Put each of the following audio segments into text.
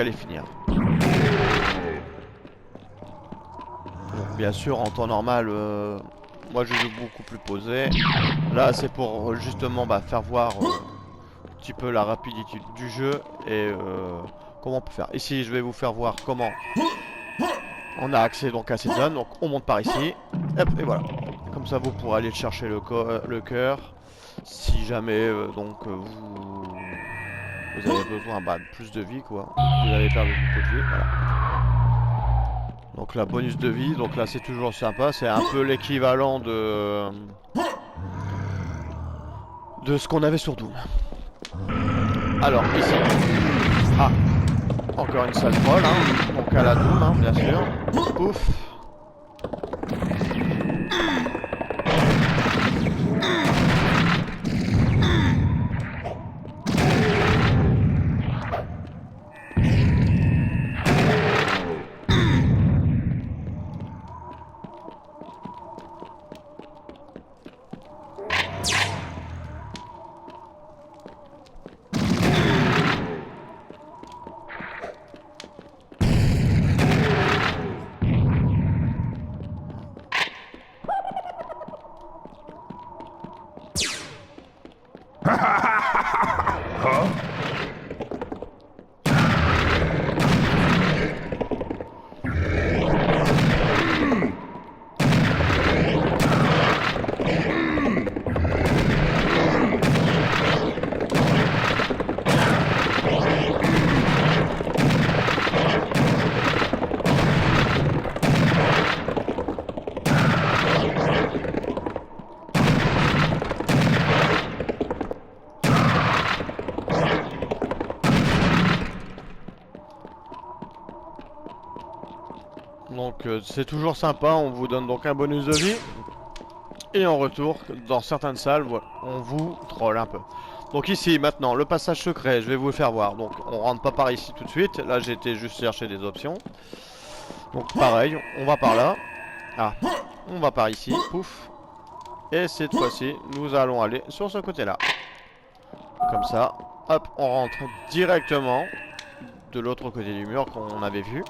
les finir. Donc, bien sûr, en temps normal, moi je joue beaucoup plus posé. Là, c'est pour justement faire voir un petit peu la rapidité du jeu et comment on peut faire. Ici, je vais vous faire voir comment on a accès donc à cette zone. Donc, on monte par ici. Hop, et voilà. Comme ça, vous pourrez aller chercher le cœur. Si jamais vous avez besoin de plus de vie, quoi. Vous avez perdu beaucoup de vie, voilà. Donc la bonus de vie, donc là c'est toujours sympa, c'est un peu l'équivalent de ce qu'on avait sur Doom. Alors ici, encore une salle folle, hein. Donc à la Doom, hein, bien sûr. Ouf. Donc c'est toujours sympa, on vous donne donc un bonus de vie. Et en retour, dans certaines salles, voilà, on vous troll un peu. Donc ici, maintenant, le passage secret, je vais vous le faire voir. Donc on rentre pas par ici tout de suite. Là, j'ai été juste chercher des options. Donc pareil, on va par là. Ah, on va par ici, pouf. Et cette fois-ci, nous allons aller sur ce côté-là. Comme ça, hop, on rentre directement de l'autre côté du mur qu'on avait vu.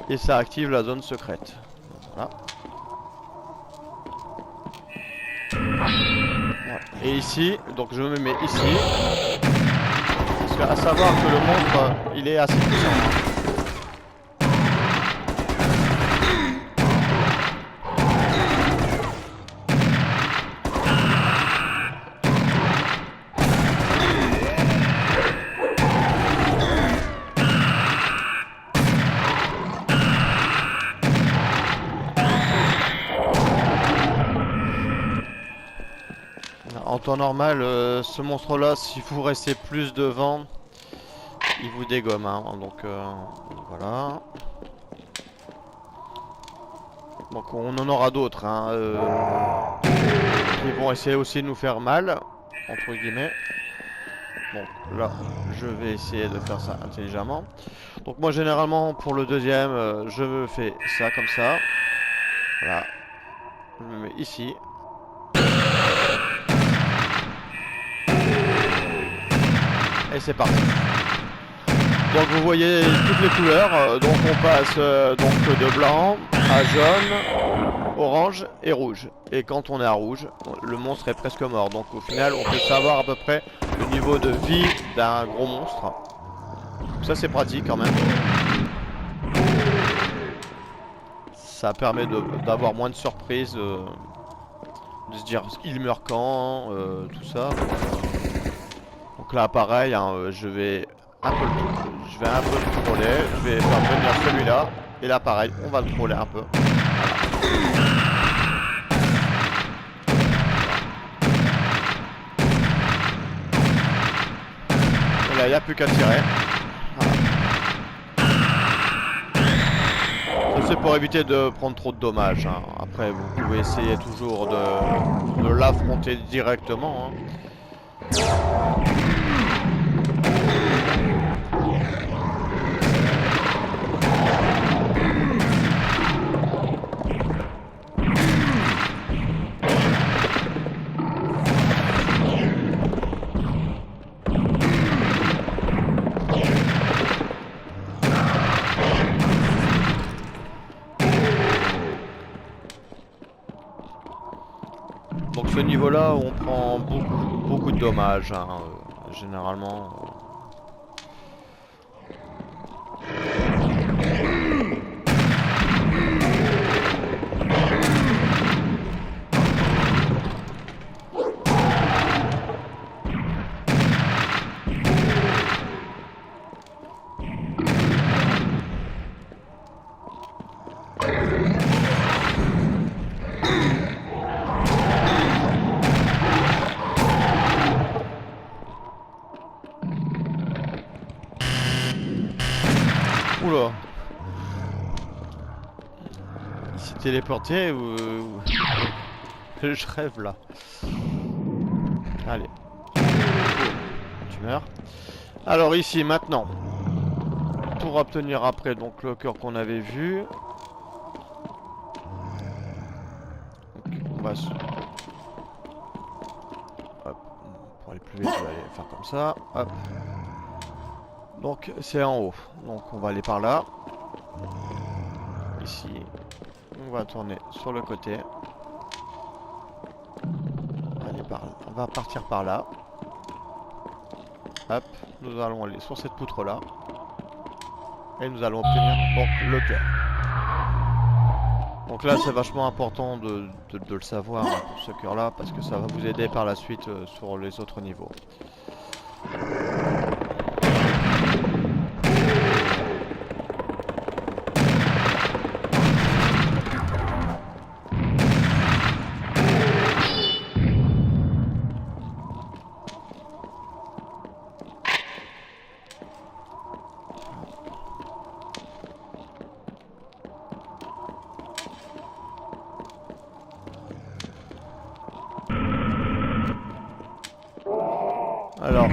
Et ça active la zone secrète. Voilà. Voilà. Et ici, donc je me mets ici. Parce qu'à savoir que le monstre, il est assez puissant. En temps normal, ce monstre-là, si vous restez plus devant, il vous dégomme. Hein. Donc voilà. Donc on en aura d'autres hein, qui vont essayer aussi de nous faire mal, entre guillemets. Donc là, je vais essayer de faire ça intelligemment. Donc moi, généralement, pour le deuxième, je me fais ça comme ça. Voilà. Je me mets ici. Et c'est parti. Donc vous voyez toutes les couleurs. Donc on passe donc de blanc à jaune, orange et rouge. Et quand on est à rouge, le monstre est presque mort. Donc au final, on peut savoir à peu près le niveau de vie d'un gros monstre. Donc ça c'est pratique quand même. Ça permet d'avoir moins de surprises, de se dire il meurt quand, tout ça. Donc là pareil, hein, je vais un peu le troller, je vais faire venir celui-là. Et là pareil, on va le troller un peu. Et là il n'y a plus qu'à tirer. C'est pour éviter de prendre trop de dommages. Hein. Après vous pouvez essayer toujours de l'affronter directement. Hein. ce niveau-là, on prend beaucoup de dommages, hein, généralement. Oula. Il s'est téléporté ou... Je rêve là. Allez. Tu meurs. Alors ici maintenant. Pour obtenir après donc le cœur qu'on avait vu. Donc, on va se... Hop. Pour aller plus vite, je vais aller faire comme ça. Hop. Donc c'est en haut, donc on va aller par là. Ici, on va tourner sur le côté. On va partir par là. Hop, nous allons aller sur cette poutre là. Et nous allons obtenir donc le cœur. Donc là c'est vachement important de le savoir, hein, pour ce cœur là, parce que ça va vous aider par la suite sur les autres niveaux. Alors,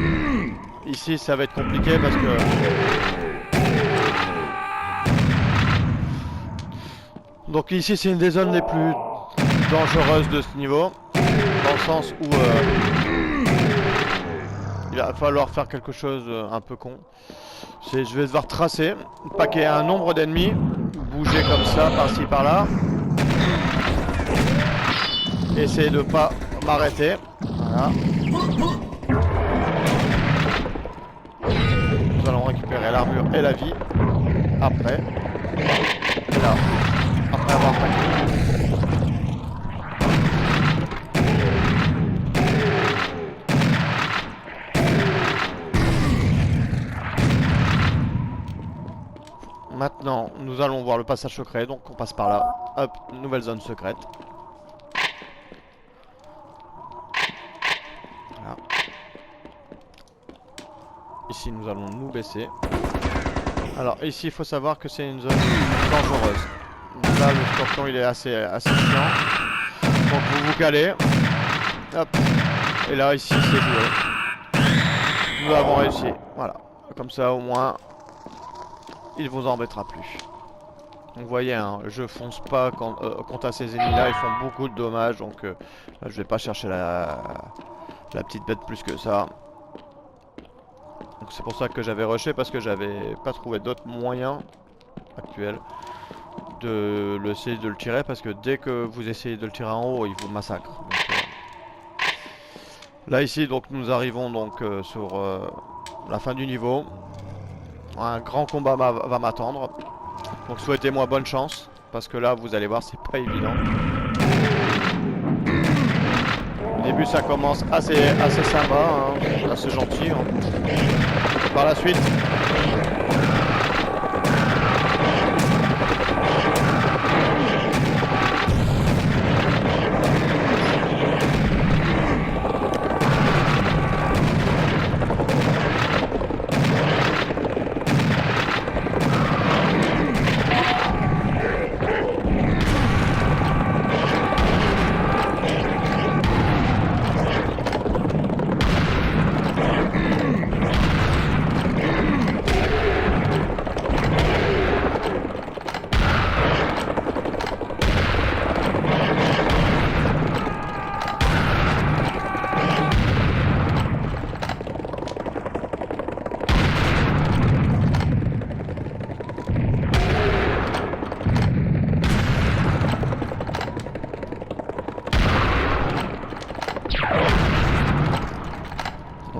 ici ça va être compliqué parce que... Donc ici c'est une des zones les plus dangereuses de ce niveau. Dans le sens où il va falloir faire quelque chose un peu con. Je vais devoir tracer, paquer un nombre d'ennemis, bouger comme ça, par-ci par-là. Essayer de pas m'arrêter. Voilà. Nous allons récupérer l'armure et la vie. Après. Là. Après avoir paqué. Maintenant, nous allons voir le passage secret, donc on passe par là. Hop, nouvelle zone secrète. Voilà. Ici, nous allons nous baisser. Alors, ici, il faut savoir que c'est une zone dangereuse. Donc là, le scorpion, il est assez chiant. Donc, vous vous calez. Hop. Et là, ici, c'est joué. Nous avons réussi. Voilà. Comme ça, au moins... il vous embêtera plus. Donc vous voyez, hein, je fonce pas contre ces ennemis là, ils font beaucoup de dommages, donc là, je vais pas chercher la petite bête plus que ça. Donc c'est pour ça que j'avais rushé, parce que j'avais pas trouvé d'autres moyens actuels de essayer de le tirer, parce que dès que vous essayez de le tirer en haut, il vous massacre. Donc, là ici donc nous arrivons donc sur la fin du niveau. Un grand combat va m'attendre. Donc souhaitez-moi bonne chance. Parce que là vous allez voir c'est pas évident. Au début ça commence assez sympa, hein, assez gentil. Hein. Par la suite.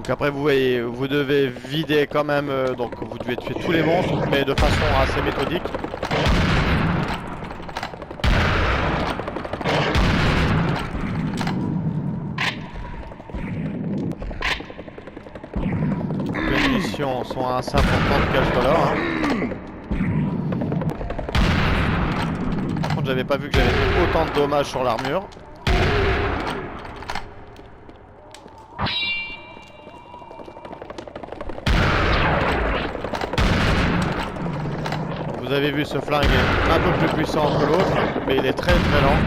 Donc après vous voyez, vous devez vider quand même, donc vous devez tuer tous les monstres, mais de façon assez méthodique. Les munitions sont assez importantes qu'elles soient là. Par contre j'avais pas vu que j'avais fait autant de dommages sur l'armure. Vous avez vu, ce flingue est un peu plus puissant que l'autre, mais il est très très lent.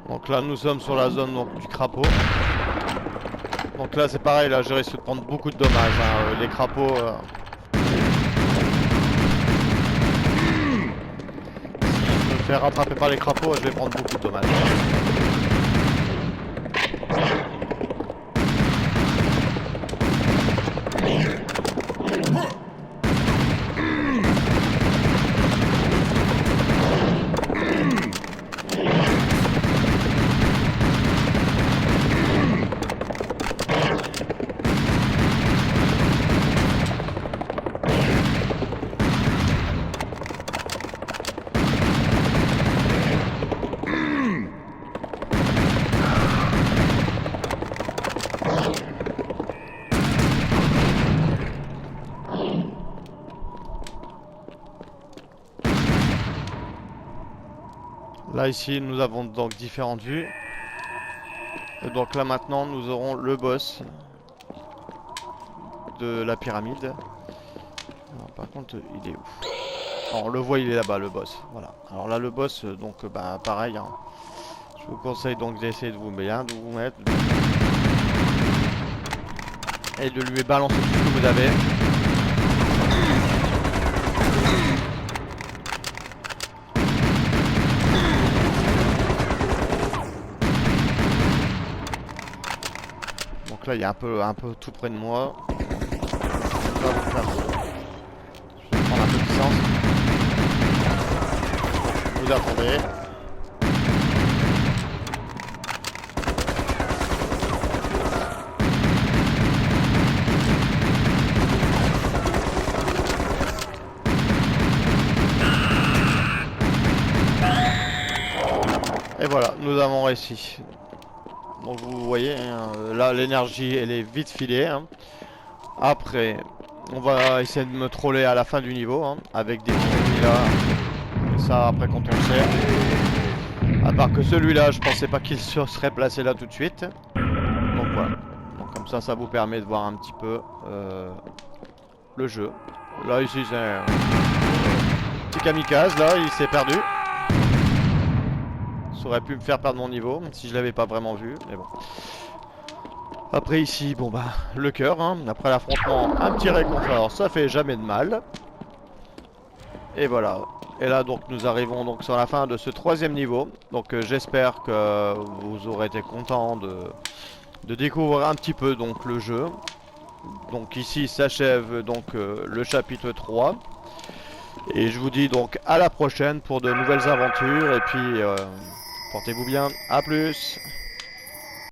Donc là nous sommes sur la zone donc, du crapaud. Donc là c'est pareil, là je risque de prendre beaucoup de dommages, hein. Les crapauds... Si je me fais rattraper par les crapauds, je vais prendre beaucoup de dommages. Là ici nous avons donc différentes vues. Et donc là maintenant nous aurons le boss de la pyramide. Alors, par contre il est où? Alors, on le voit, il est là-bas le boss. Voilà. Alors là le boss donc bah pareil. Hein. Je vous conseille donc d'essayer de vous mettre et de lui balancer tout ce que vous avez. Donc là il est un peu tout près de moi. Je vais prendre un peu de distance. Vous attendez. Et voilà, nous avons réussi. Donc vous voyez, hein, là l'énergie elle est vite filée. Hein. Après, on va essayer de me troller à la fin du niveau, hein, avec des petits ennemis là. Et ça après quand on le sait. À part que celui-là, je pensais pas qu'il se serait placé là tout de suite. Donc voilà. Donc, comme ça vous permet de voir un petit peu le jeu. Là ici c'est un petit kamikaze, là il s'est perdu. Ça aurait pu me faire perdre mon niveau si je l'avais pas vraiment vu, mais bon. Après ici, bon bah, le cœur, hein. Après l'affrontement, un petit réconfort, ça fait jamais de mal. Et voilà. Et là donc nous arrivons donc sur la fin de ce 3e niveau. Donc j'espère que vous aurez été content de découvrir un petit peu donc le jeu. Donc ici s'achève donc le chapitre 3. Et je vous dis donc à la prochaine pour de nouvelles aventures et puis portez-vous bien, à plus.